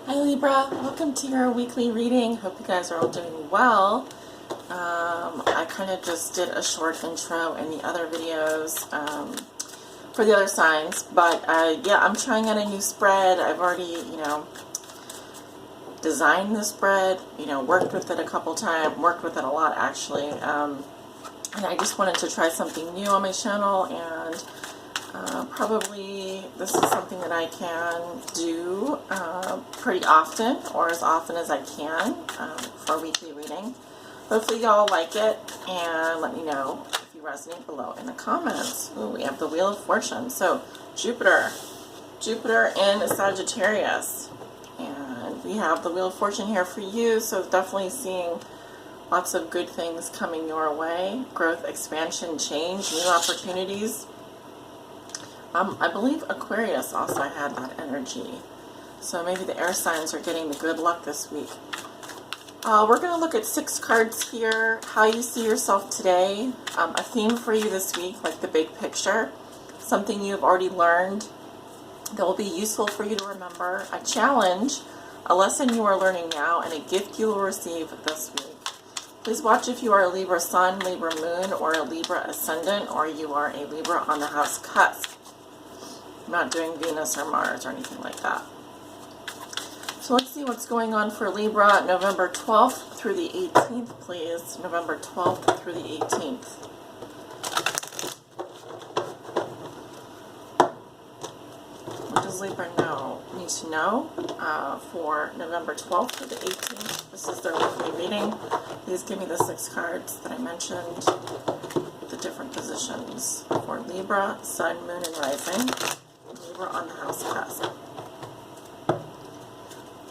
Hi Libra, welcome to your weekly reading. Hope you guys are all doing well. I kind of just did a short intro in the other videos for the other signs, but yeah, I'm trying out a new spread. I've already, designed the spread, worked with it a couple times, worked with it a lot actually, and I just wanted to try something new on my channel, and probably this is something that I can do pretty often, or as often as I can, for a weekly reading. Hopefully y'all like it, and let me know if you resonate below in the comments. Ooh, we have the Wheel of Fortune. So Jupiter in Sagittarius, and we have the Wheel of Fortune here for you, so definitely seeing lots of good things coming your way. Growth, expansion, change, new opportunities. I believe Aquarius also had that energy. So maybe the air signs are getting the good luck this week. We're going to look at 6 cards here. How you see yourself today. A theme for you this week, like the big picture. Something you have already learned that will be useful for you to remember. A challenge, a lesson you are learning now, and a gift you will receive this week. Please watch if you are a Libra Sun, Libra Moon, or a Libra Ascendant, or you are a Libra on the house cusp. I'm not doing Venus or Mars or anything like that. So let's see what's going on for Libra, November 12th through the 18th, please. November 12th through the 18th. What does Libra need to know for November 12th through the 18th? This is their weekly reading. Please give me the 6 cards that I mentioned, the different positions for Libra, Sun, Moon, and Rising. Libra on the house cusp.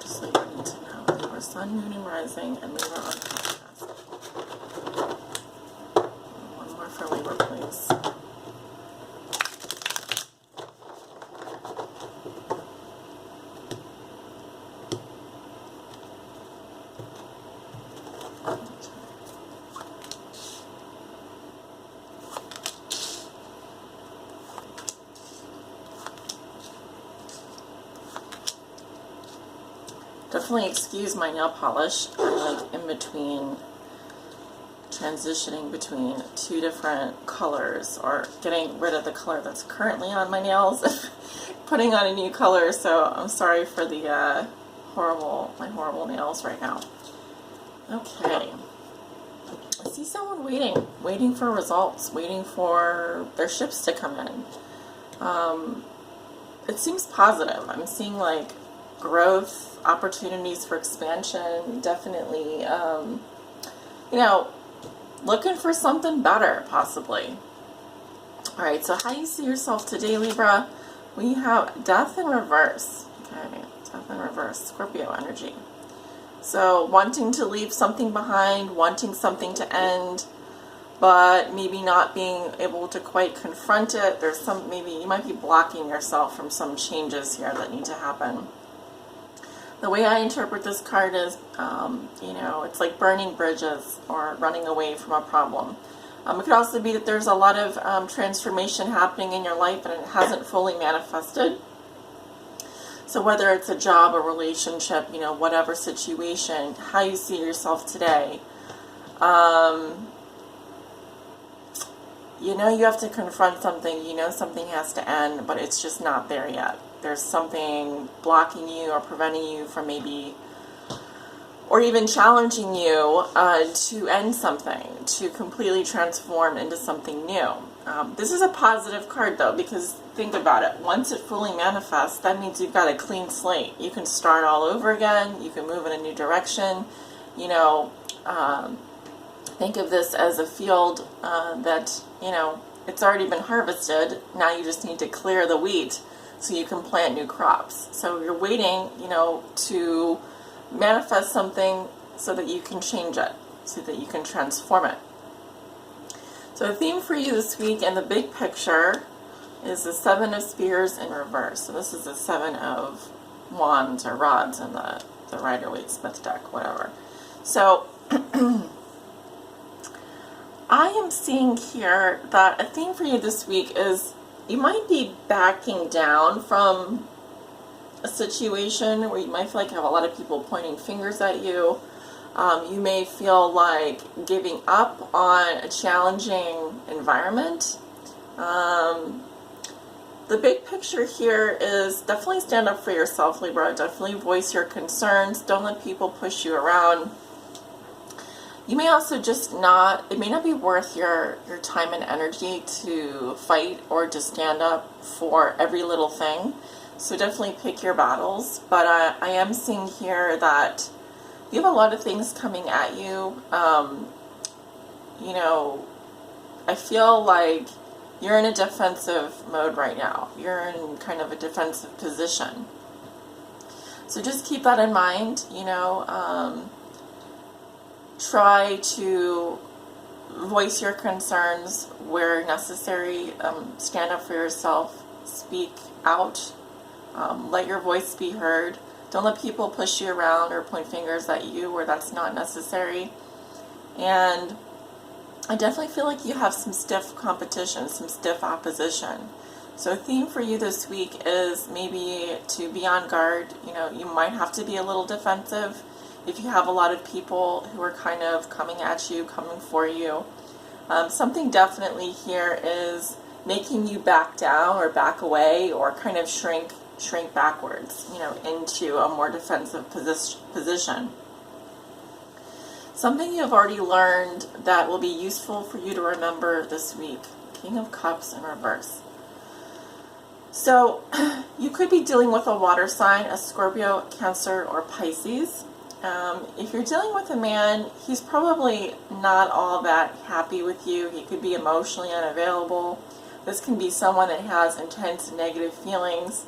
Just so you need to know, Libra, Sun, Moon, and Rising, and Libra on the house cusp. One more for Libra, please. Definitely excuse my nail polish. I'm like in between, transitioning between 2 different colors, or getting rid of the color that's currently on my nails, putting on a new color. So I'm sorry for the my horrible nails right now. Okay, I see someone waiting for results, waiting for their ships to come in. It seems positive. I'm seeing like growth, opportunities for expansion, definitely, looking for something better, possibly. All right, so how you see yourself today, Libra? We have Death in reverse. Okay, Death in reverse, Scorpio energy. So wanting to leave something behind, wanting something to end, but maybe not being able to quite confront it. There's maybe you might be blocking yourself from some changes here that need to happen. The way I interpret this card is, it's like burning bridges or running away from a problem. It could also be that there's a lot of transformation happening in your life and it hasn't fully manifested. So whether it's a job, a relationship, whatever situation, how you see yourself today, you have to confront something, something has to end, but it's just not there yet. There's something blocking you or preventing you from maybe, or even challenging you to end something, to completely transform into something new. This is a positive card though, because think about it. Once it fully manifests, that means you've got a clean slate. You can start all over again. You can move in a new direction. Think of this as a field that, it's already been harvested. Now you just need to clear the wheat so you can plant new crops. So you're waiting, to manifest something so that you can change it, so that you can transform it. So the theme for you this week and the big picture is the 7 of Spears in reverse. So this is the 7 of Wands or Rods in the Rider-Waite-Smith deck, whatever. So I am seeing here that a theme for you this week is you might be backing down from a situation where you might feel like you have a lot of people pointing fingers at you. You may feel like giving up on a challenging environment. The big picture here is definitely stand up for yourself, Libra. Definitely voice your concerns. Don't let people push you around. You may also just not, it may not be worth your time and energy to fight or to stand up for every little thing. So definitely pick your battles. But I am seeing here that you have a lot of things coming at you. You know, I feel like you're in a defensive mode right now. You're in kind of a defensive position. So just keep that in mind, you know. Try to voice your concerns where necessary. Stand up for yourself. Speak out. Let your voice be heard. Don't let people push you around or point fingers at you where that's not necessary. And I definitely feel like you have some stiff competition, some stiff opposition. So a theme for you this week is maybe to be on guard. You know, you might have to be a little defensive if you have a lot of people who are kind of coming at you, coming for you. Something definitely here is making you back down or back away or kind of shrink backwards, you know, into a more defensive position. Something you've already learned that will be useful for you to remember this week. King of Cups in reverse. So you could be dealing with a water sign, a Scorpio, Cancer, or Pisces. If you're dealing with a man, he's probably not all that happy with you. He could be emotionally unavailable. This can be someone that has intense negative feelings.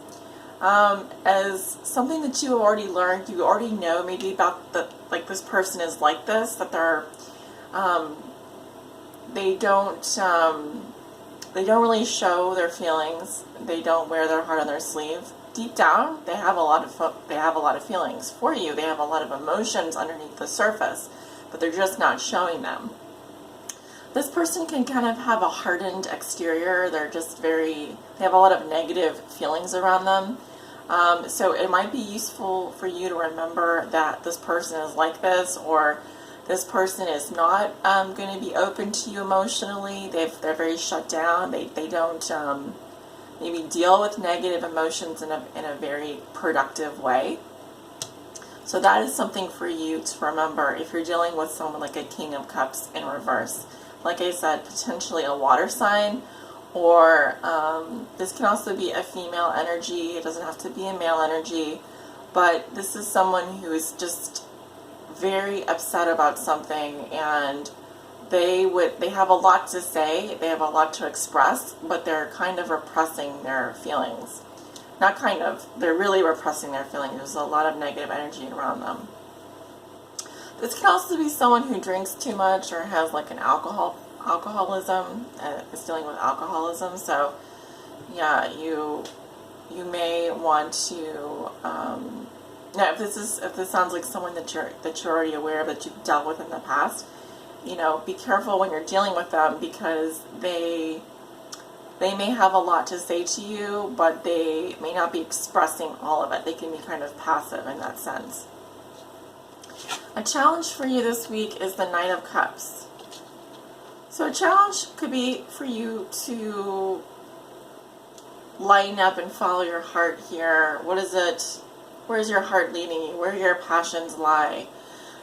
As something that you already learned, you already know maybe about like this person is like this, that they don't really show their feelings. They don't wear their heart on their sleeve. Deep down, they have a lot of feelings for you. They have a lot of emotions underneath the surface, but they're just not showing them. This person can kind of have a hardened exterior. They have a lot of negative feelings around them. So it might be useful for you to remember that this person is like this, or this person is not going to be open to you emotionally. They're very shut down. They don't maybe deal with negative emotions in a very productive way. So that is something for you to remember if you're dealing with someone like a King of Cups in reverse. Like I said, potentially a water sign, or this can also be a female energy. It doesn't have to be a male energy, but this is someone who is just very upset about something, and they have a lot to say, they have a lot to express, but they're kind of repressing their feelings. Not kind of, they're really repressing their feelings. There's a lot of negative energy around them. This can also be someone who drinks too much or has like an alcoholism, is dealing with alcoholism. So yeah, you may want to, now if this sounds like someone that you're already aware of, that you've dealt with in the past, you know, be careful when you're dealing with them, because they may have a lot to say to you, but they may not be expressing all of it. They can be kind of passive in that sense. A challenge for you this week is the Knight of Cups. So a challenge could be for you to lighten up and follow your heart here. What is it? Where is your heart leading you? Where do your passions lie?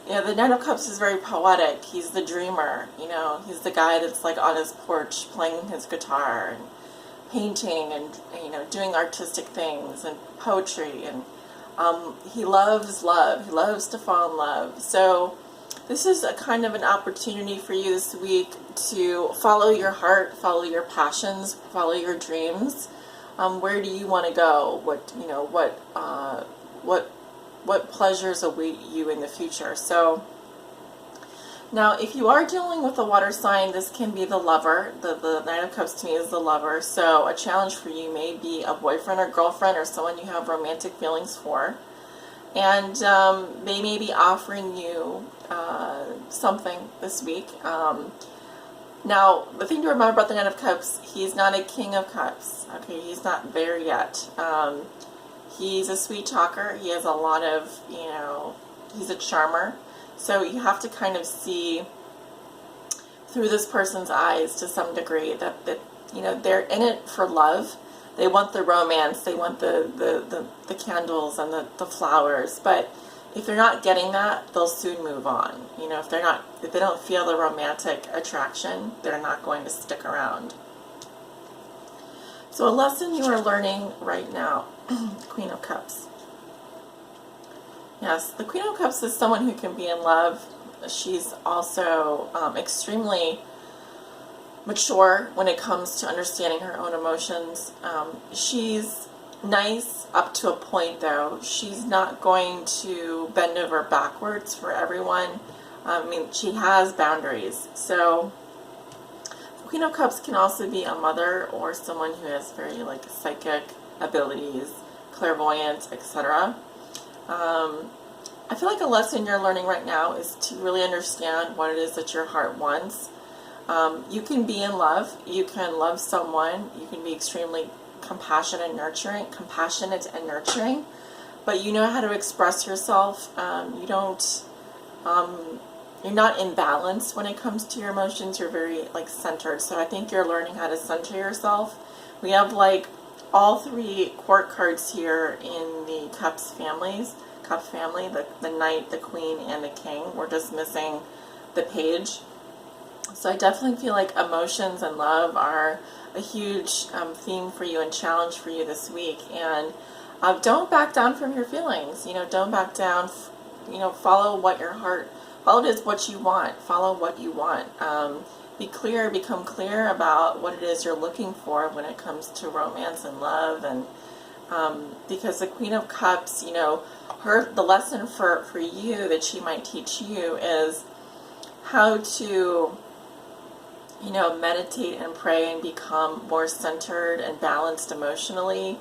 You know, the Knight of Cups is very poetic. He's the dreamer. You know, he's the guy that's like on his porch playing his guitar and painting and, you know, doing artistic things and poetry. And he loves love. He loves to fall in love. So this is a kind of an opportunity for you this week to follow your heart, follow your passions, follow your dreams. Where do you want to go? What pleasures await you in the future? So now, if you are dealing with a water sign, this can be the lover. The Knight of Cups to me is the lover. So a challenge for you may be a boyfriend or girlfriend or someone you have romantic feelings for. And they may be offering you something this week. Now, the thing to remember about the Knight of Cups, he's not a King of Cups. Okay, he's not there yet. He's a sweet talker. He has a lot of, he's a charmer. So you have to kind of see through this person's eyes to some degree that they're in it for love. They want the romance. They want the candles and the flowers. But if they're not getting that, they'll soon move on. If they don't feel the romantic attraction, they're not going to stick around. So a lesson you are learning right now, Queen of Cups. Yes, the Queen of Cups is someone who can be in love. She's also extremely mature when it comes to understanding her own emotions. She's nice up to a point, though. She's not going to bend over backwards for everyone. She has boundaries. So Queen of Cups can also be a mother or someone who has very psychic abilities, clairvoyance, etc. I feel like a lesson you're learning right now is to really understand what it is that your heart wants. You can be in love. You can love someone. You can be extremely compassionate and nurturing, but you know how to express yourself. You're not imbalanced when it comes to your emotions. You're very centered. So I think you're learning how to center yourself. We have all three court cards here in the Cup family, the Knight, the Queen, and the King. We're just missing the Page. So I definitely feel like emotions and love are a huge theme for you and challenge for you this week. And don't back down from your feelings. Don't back down. Follow what your heart. Follow what you want. Follow what you want. Be clear. Become clear about what it is you're looking for when it comes to romance and love. And because the Queen of Cups, the lesson for you that she might teach you is how to meditate and pray and become more centered and balanced emotionally.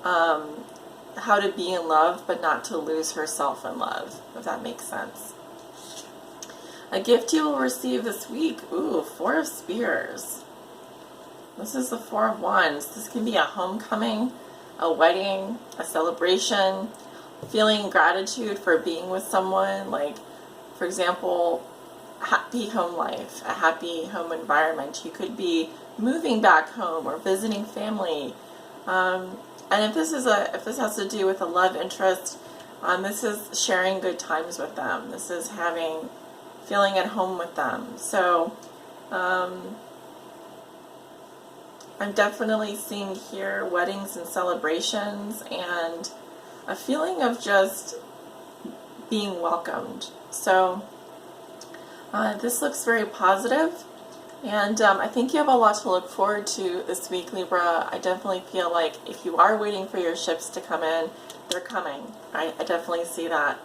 How to be in love, but not to lose herself in love, if that makes sense. A gift you will receive this week. Ooh, Four of Spears. This is the Four of Wands. This can be a homecoming, a wedding, a celebration, feeling gratitude for being with someone. For example, happy home life, a happy home environment. You could be moving back home or visiting family. And if this has to do with a love interest, this is sharing good times with them. This is feeling at home with them. So I'm definitely seeing here weddings and celebrations and a feeling of just being welcomed. So this looks very positive, and I think you have a lot to look forward to this week, Libra. I definitely feel like if you are waiting for your ships to come in, they're coming. I definitely see that.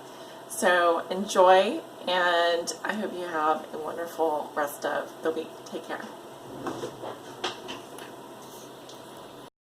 So enjoy, and I hope you have a wonderful rest of the week. Take care.